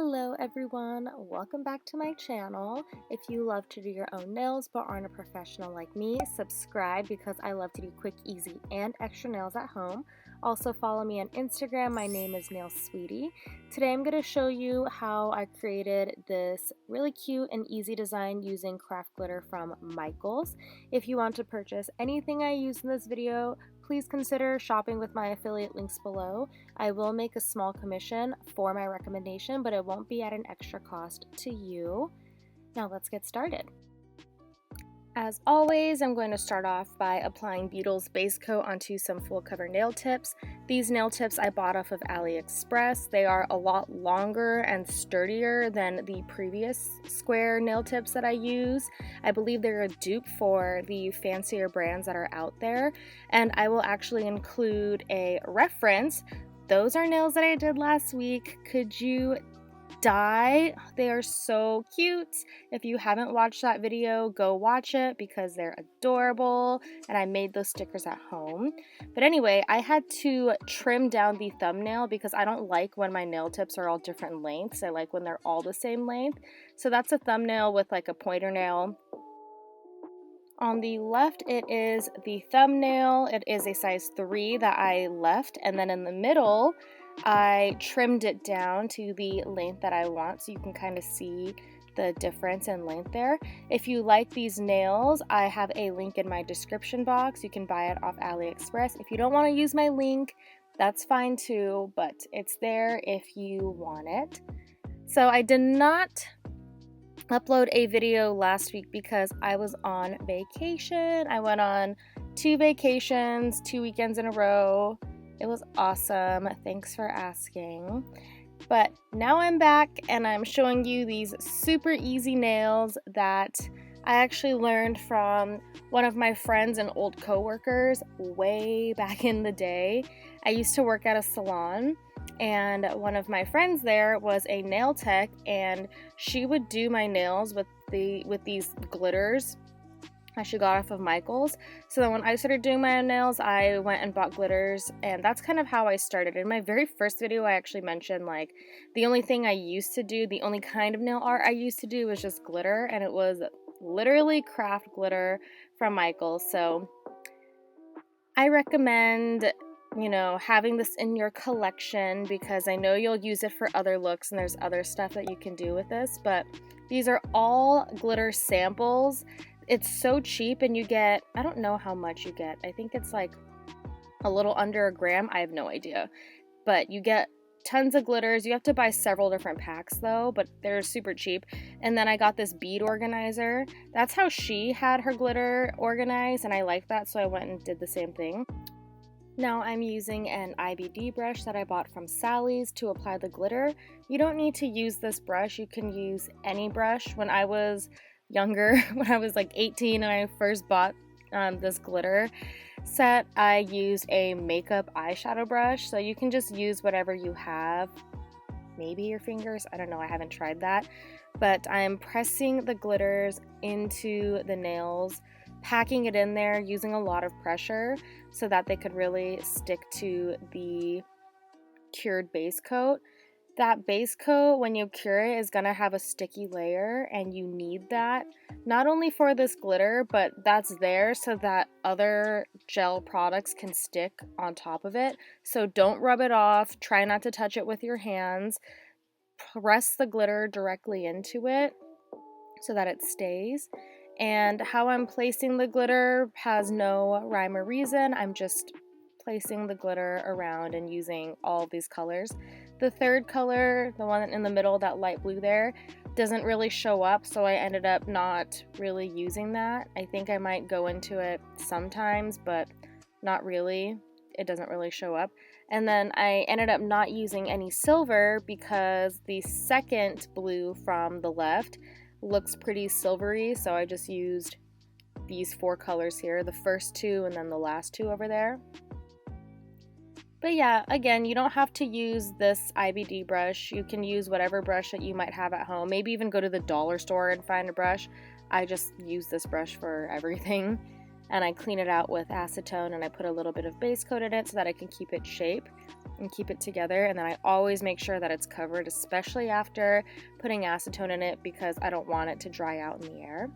Hello everyone, welcome back to my channel. If you love to do your own nails but aren't a professional like me, subscribe because I love to do quick, easy, and extra nails at home. Also follow me on Instagram, my name is Nail Sweetie. Today I'm going to show you how I created this really cute and easy design using craft glitter from Michaels. If you want to purchase anything I use in this video, please consider shopping with my affiliate links below. I will make a small commission for my recommendation, but it won't be at an extra cost to you. Now let's get started. As always, I'm going to start off by applying Beetle's base coat onto some full cover nail tips. These nail tips I bought off of AliExpress. They are a lot longer and sturdier than the previous square nail tips that I use. I believe they're a dupe for the fancier brands that are out there, and I will actually include a reference. Those are nails that I did last week. Could you die? They are so cute. If you haven't watched that video, go watch it because they're adorable, and I made those stickers at home. But anyway, I had to trim down the thumbnail because I don't like when my nail tips are all different lengths. I like when they're all the same length. So that's a thumbnail with like a pointer nail. On the left, it is the thumbnail. It is a size 3 that I left, and then in the middle, I trimmed it down to the length that I want, so you can kind of see the difference in length there. If you like these nails, I have a link in my description box. You can buy it off AliExpress. If you don't want to use my link, that's fine too, but it's there if you want it. So I did not upload a video last week because I was on vacation. I went on 2 vacations, 2 weekends in a row. It was awesome. Thanks for asking. But now I'm back and I'm showing you these super easy nails that I actually learned from one of my friends and old coworkers way back in the day. I used to work at a salon, and one of my friends there was a nail tech, and she would do my nails with these glitters she got off of Michaels. So then when I started doing my own nails, I went and bought glitters, and that's kind of how I started. In my very first video, I actually mentioned like the only thing I used to do, the only kind of nail art I used to do was just glitter, and it was literally craft glitter from Michaels. So I recommend, you know, having this in your collection because I know you'll use it for other looks and there's other stuff that you can do with this, but these are all glitter samples. It's so cheap, and you get, I don't know how much you get. I think it's like a little under a gram. I have no idea. But you get tons of glitters. You have to buy several different packs though, but they're super cheap. And then I got this bead organizer. That's how she had her glitter organized, and I like that, so I went and did the same thing. Now I'm using an IBD brush that I bought from Sally's to apply the glitter. You don't need to use this brush. You can use any brush. When I was younger, when I was like 18 and I first bought this glitter set, I used a makeup eyeshadow brush. So you can just use whatever you have, maybe your fingers, I don't know, I haven't tried that, but I'm pressing the glitters into the nails, packing it in there using a lot of pressure so that they could really stick to the cured base coat. That base coat, when you cure it, is going to have a sticky layer, and you need that not only for this glitter, but that's there so that other gel products can stick on top of it. So don't rub it off. Try not to touch it with your hands. Press the glitter directly into it so that it stays. And how I'm placing the glitter has no rhyme or reason. I'm just placing the glitter around and using all of these colors. The third color, the one in the middle, that light blue there, doesn't really show up, so I ended up not really using that. I think I might go into it sometimes, but not really. It doesn't really show up. And then I ended up not using any silver because the second blue from the left looks pretty silvery, so I just used these 4 colors here, the first 2 and then the last 2 over there. But yeah, again, you don't have to use this IBD brush. You can use whatever brush that you might have at home. Maybe even go to the dollar store and find a brush. I just use this brush for everything. And I clean it out with acetone, and I put a little bit of base coat in it so that I can keep its shape. and keep it together, and then I always make sure that it's covered, especially after putting acetone in it, because I don't want it to dry out in the air.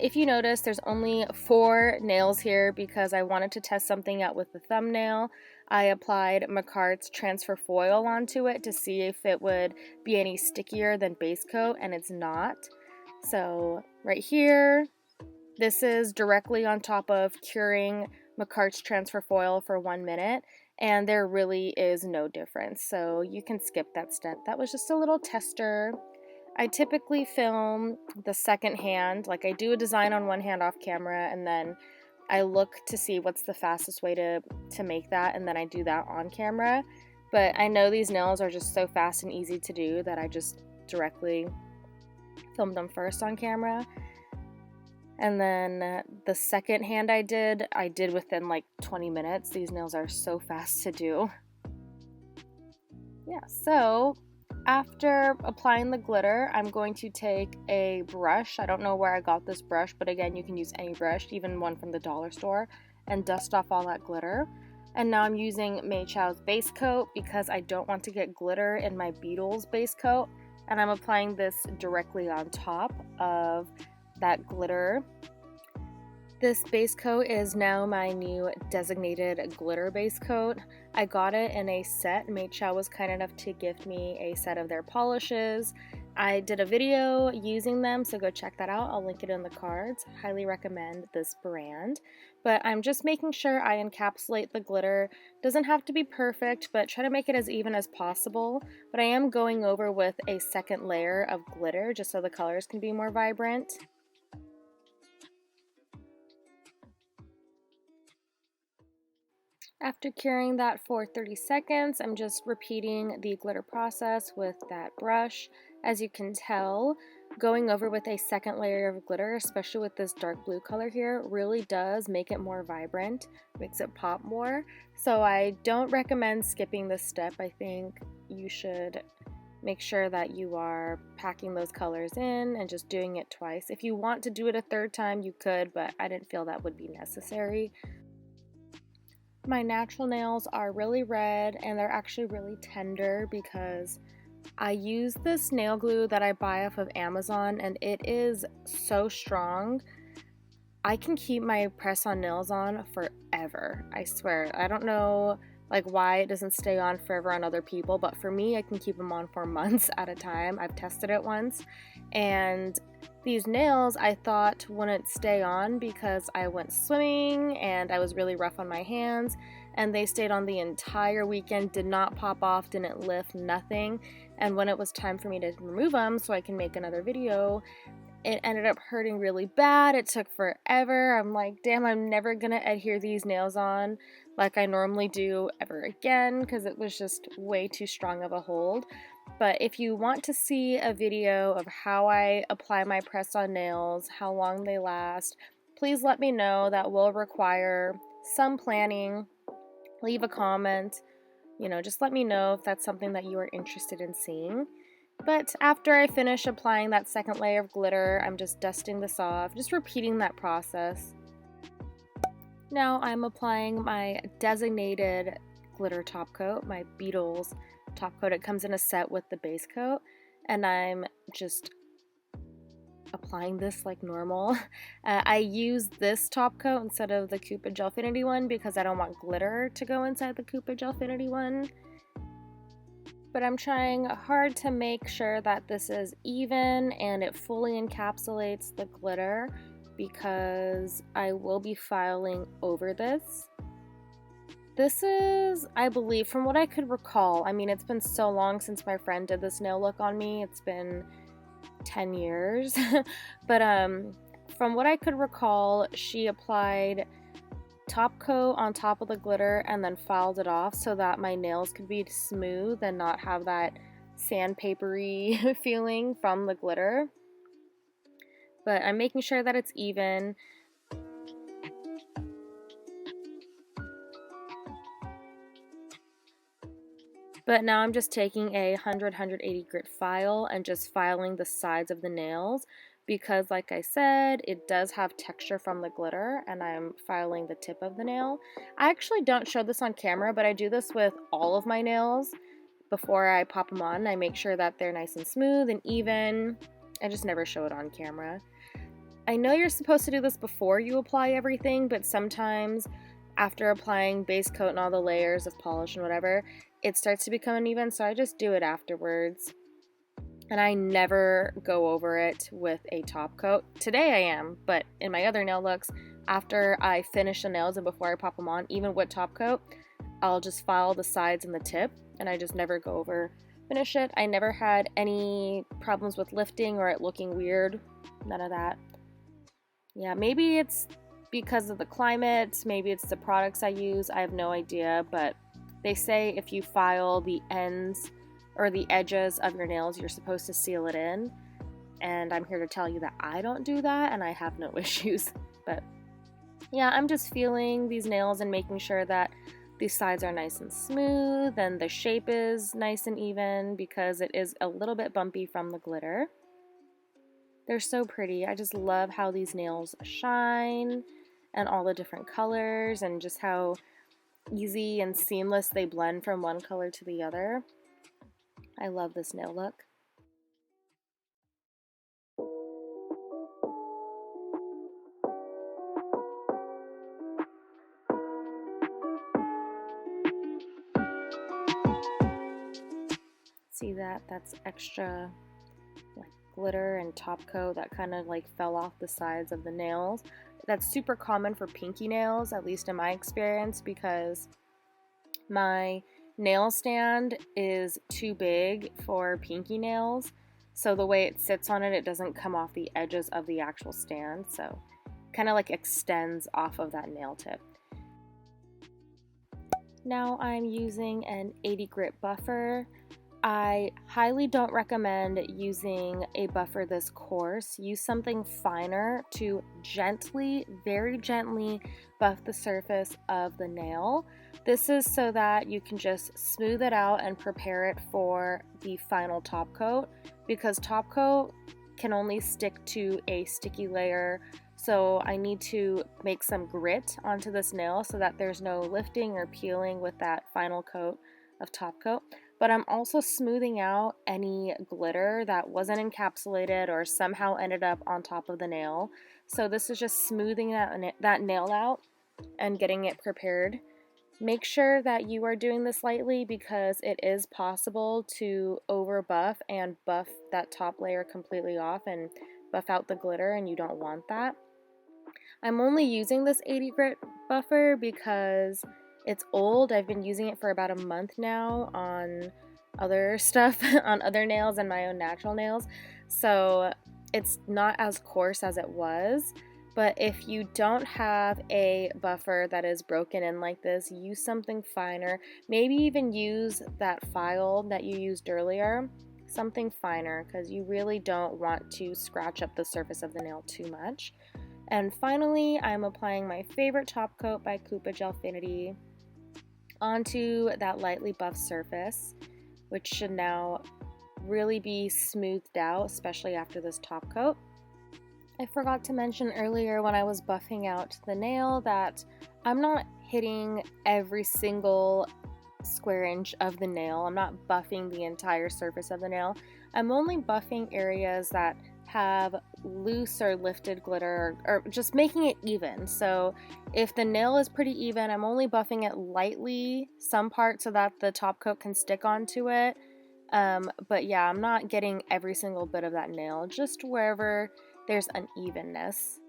If you notice, there's only 4 nails here because I wanted to test something out with the thumbnail. I applied Makartt's transfer foil onto it to see if it would be any stickier than base coat, and it's not. So right here, this is directly on top of curing Makartt's transfer foil for 1 minute, and there really is no difference, so you can skip that step. That was just a little tester. I typically film the second hand, like I do a design on one hand off camera, and then I look to see what's the fastest way to make that, and then I do that on camera. But I know these nails are just so fast and easy to do that I just directly filmed them first on camera. And then the second hand I did within like 20 minutes. These nails are so fast to do. Yeah, so after applying the glitter, I'm going to take a brush. I don't know where I got this brush, but again, you can use any brush, even one from the dollar store, and dust off all that glitter. And now I'm using Mei Chow's base coat because I don't want to get glitter in my Beetle's base coat. And I'm applying this directly on top of that glitter. This base coat is now my new designated glitter base coat. I got it in a set. Mei Chow was kind enough to gift me a set of their polishes. I did a video using them, so go check that out. I'll link it in the cards. Highly recommend this brand. But I'm just making sure I encapsulate the glitter. Doesn't have to be perfect, but try to make it as even as possible. But I am going over with a second layer of glitter just so the colors can be more vibrant. After curing that for 30 seconds, I'm just repeating the glitter process with that brush. As you can tell, going over with a second layer of glitter, especially with this dark blue color here, really does make it more vibrant, makes it pop more. So I don't recommend skipping this step. I think you should make sure that you are packing those colors in and just doing it twice. If you want to do it a third time, you could, but I didn't feel that would be necessary. My natural nails are really red and they're actually really tender because I use this nail glue that I buy off of Amazon and it is so strong. I can keep my press-on nails on forever, I swear. I don't know like why it doesn't stay on forever on other people, but for me I can keep them on for months at a time. I've tested it once, and these nails I thought wouldn't stay on because I went swimming and I was really rough on my hands, and they stayed on the entire weekend, did not pop off, didn't lift, nothing. And when it was time for me to remove them so I can make another video, it ended up hurting really bad. It took forever. I'm like, damn, I'm never gonna adhere these nails on like I normally do ever again because it was just way too strong of a hold. But if you want to see a video of how I apply my press-on nails, how long they last, please let me know. That will require some planning. Leave a comment. Just let me know if that's something that you are interested in seeing. But after I finish applying that second layer of glitter, I'm just dusting this off, just repeating that process. Now I'm applying my designated glitter top coat, my Beetle's top coat. It comes in a set with the base coat, and I'm just applying this like normal. I use this top coat instead of the Cupid Gelfinity one because I don't want glitter to go inside the Cupid Gelfinity one. But I'm trying hard to make sure that this is even and it fully encapsulates the glitter because I will be filing over this. This is, I believe, from what I could recall, I mean, it's been so long since my friend did this nail look on me. It's been 10 years. But from what I could recall, she applied top coat on top of the glitter and then filed it off so that my nails could be smooth and not have that sandpapery feeling from the glitter. But I'm making sure that it's even. But now I'm just taking a 180 grit file and just filing the sides of the nails because like I said, it does have texture from the glitter, and I'm filing the tip of the nail. I actually don't show this on camera, but I do this with all of my nails. Before I pop them on, I make sure that they're nice and smooth and even. I just never show it on camera. I know you're supposed to do this before you apply everything, but sometimes after applying base coat and all the layers of polish and whatever, it starts to become uneven, so I just do it afterwards. And I never go over it with a top coat. Today I am, but in my other nail looks, after I finish the nails and before I pop them on, even with top coat, I'll just file the sides and the tip, and I just never go over finish it. I never had any problems with lifting or it looking weird. None of that. Yeah, maybe it's because of the climate, maybe it's the products I use, I have no idea, but they say if you file the ends or the edges of your nails, you're supposed to seal it in, and I'm here to tell you that I don't do that and I have no issues. But yeah, I'm just feeling these nails and making sure that these sides are nice and smooth and the shape is nice and even because it is a little bit bumpy from the glitter. They're so pretty. I just love how these nails shine and all the different colors and just how easy and seamless they blend from one color to the other. I love this nail look. See that? That's extra like glitter and top coat that kind of like fell off the sides of the nails. That's super common for pinky nails, at least in my experience, because my nail stand is too big for pinky nails, so the way it sits on it, it doesn't come off the edges of the actual stand, so kind of like extends off of that nail tip. Now I'm using an 80 grit buffer. I highly don't recommend using a buffer this coarse. Use something finer to gently, very gently buff the surface of the nail. This is so that you can just smooth it out and prepare it for the final top coat, because top coat can only stick to a sticky layer. So I need to make some grit onto this nail so that there's no lifting or peeling with that final coat of top coat. But I'm also smoothing out any glitter that wasn't encapsulated or somehow ended up on top of the nail. So this is just smoothing that nail out and getting it prepared. Make sure that you are doing this lightly because it is possible to over buff and buff that top layer completely off and buff out the glitter, and you don't want that. I'm only using this 80 grit buffer because it's old. I've been using it for about a month now on other stuff, on other nails and my own natural nails. So it's not as coarse as it was. But if you don't have a buffer that is broken in like this, use something finer. Maybe even use that file that you used earlier, something finer, because you really don't want to scratch up the surface of the nail too much. And finally, I'm applying my favorite top coat by Coupa Gelfinity onto that lightly buffed surface, which should now really be smoothed out, especially after this top coat. I forgot to mention earlier when I was buffing out the nail that I'm not hitting every single square inch of the nail. I'm not buffing the entire surface of the nail. I'm only buffing areas that have loose or lifted glitter, or just making it even. So if the nail is pretty even, I'm only buffing it lightly, some parts so that the top coat can stick onto it. But yeah, I'm not getting every single bit of that nail, just wherever there's unevenness.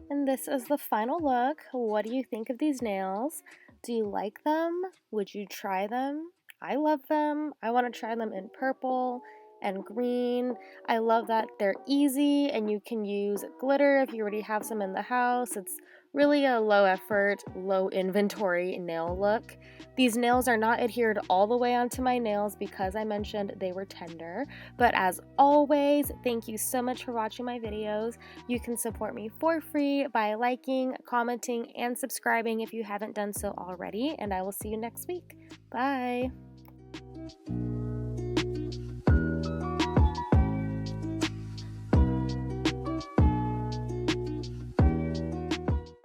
And this is the final look. What do you think of these nails? Do you like them? Would you try them? I love them. I want to try them in purple and green. I love that they're easy and you can use glitter if you already have some in the house. It's really a low effort, low inventory nail look. These nails are not adhered all the way onto my nails because I mentioned they were tender. But as always, thank you so much for watching my videos. You can support me for free by liking, commenting, and subscribing if you haven't done so already. And I will see you next week. Bye!